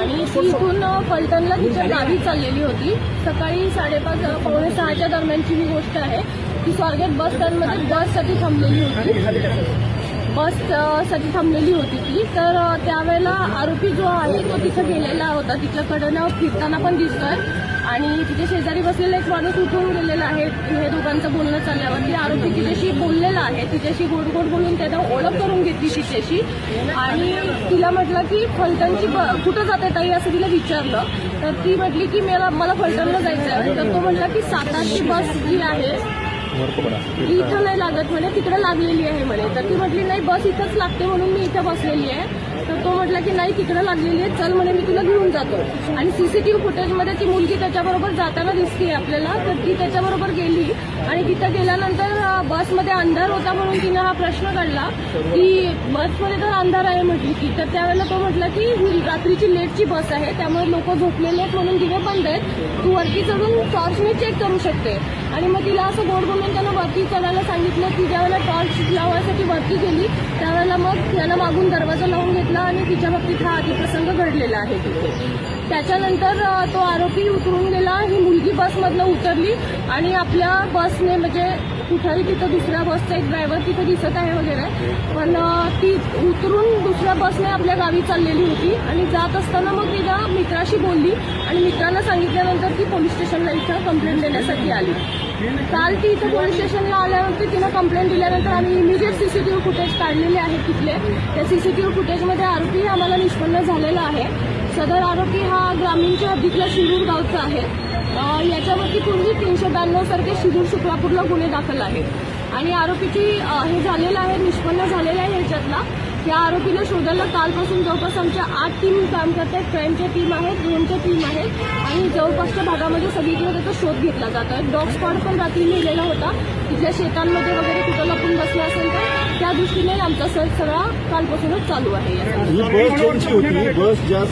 आणि ती इथून फलटणला तिच्या गावी चाललेली होती. सकाळी 5:30 पावणे 6च्या दरम्यानची ही गोष्ट आहे. ती स्वारगेट बस स्टँडमध्ये बससाठी थांबलेली होती ती. तर त्यावेळेला आरोपी जो आहे तो तिथं गेलेला होता. तिच्याकडनं फिरताना पण दिसतोय आणि तिथे शेजारी बसलेला एक माणूस उठून गेलेला आहे. हे दोघांचं बोलणं चालल्यावरती आरोपी तिच्याशी बोललेला आहे. तिच्याशी गोड गोड बोलून त्यानं ओळख करून घेतली तिच्याशी आणि तिला म्हटलं की फलटणची कुठं जाते ताई असं तिला विचारलं. तर ती म्हटली की मला फलटणला जायचं आहे. तर तो म्हटला की 7-8ची बस जी आहे ती इथं नाही लागत म्हणे, तिकडे लागलेली आहे म्हणे. तर ती म्हटली नाही बस इथंच लागते म्हणून मी इथं बसलेली आहे. तर तो म्हटला की नाही तिकडे लागलेली आहे, चल म्हणे मी तुला घेऊन जातो. आणि सीसीटीव्ही फुटेजमध्ये ती मुलगी त्याच्याबरोबर जाताना दिसते आपल्याला. तर ती त्याच्याबरोबर गेली आणि तिथं गेल्यानंतर बसमध्ये अंधार होता म्हणून तिनं हा प्रश्न काढला की बसमध्ये तर अंधार आहे म्हटली की. तर त्यावेळेला तो म्हटला की ही रात्रीची लेटची बस आहे त्यामुळे लोक झोपलेले आहेत म्हणून दिवे बंद आहेत, तू वरती चढून टॉर्चने चेक करू शकते. आणि मग तिला असं गोड बोलून त्यानं वरती चढायला सांगितलं. ती ज्यावेळेला टॉर्च लावायसाठी वरती गेली त्यावेळेला मग त्यानं मागून दरवाजा लावून घेतला आणि तिच्या बाबतीत हा अतिप्रसंग घडलेला आहे तिथे. त्याच्यानंतर तो आरोपी उतरून गेला. ही मुलगी बसमधनं उतरली आणि आपल्या बसने म्हणजे कुठेही तिथं दुसऱ्या बसचा एक ड्रायव्हर तिथं दिसत आहे वगैरे, पण ती उतरून दुसऱ्या बसने आपल्या गावी चाललेली होती. आणि जात असताना मग तिला मित्राशी बोलली आणि मित्रांना सांगितल्यानंतर ती पोलीस स्टेशनला इथं कंप्लेंट देण्यासाठी आली. काल ती इथं पोलीस स्टेशनला आल्यानंतर तिनं कंप्लेंट दिल्यानंतर आम्ही इमिजिएट सीसीटीव्ही फुटेज काढलेले आहेत तिथले. त्या सीसीटीव्ही फुटेजमध्ये आरोपी आम्हाला निष्पन्न झालेला आहे. सदर आरोपी हा ग्रामीणच्या हद्दीतला शिरूर गावचा आहे. याच्यावरती पूर्वी 392 सारखे शिरूर शुक्रापूरला गुन्हे दाखल आहेत आणि आरोपीची हे झालेलं आहे, निष्पन्न झालेलं आहे. ह्याच्यातला या आरोपीला शोधायला कालपासून जवळपास आमच्या 8 टीम काम करत आहेत. क्राईमच्या टीम आहेत, ड्रोनच्या टीम आहेत आणि जवळपासच्या भागामध्ये सगळीकडे त्याचा शोध घेतला जातोय. डॉग स्क्वॉड पण रात्री लिहिलेला होता. तिथल्या शेतांमध्ये वगैरे कुठं लपून बसलं असेल तर त्या दृष्टीने आमचा सर्च सगळा कालपासूनच चालू आहे. ही बस कोणची होती? बस ज्या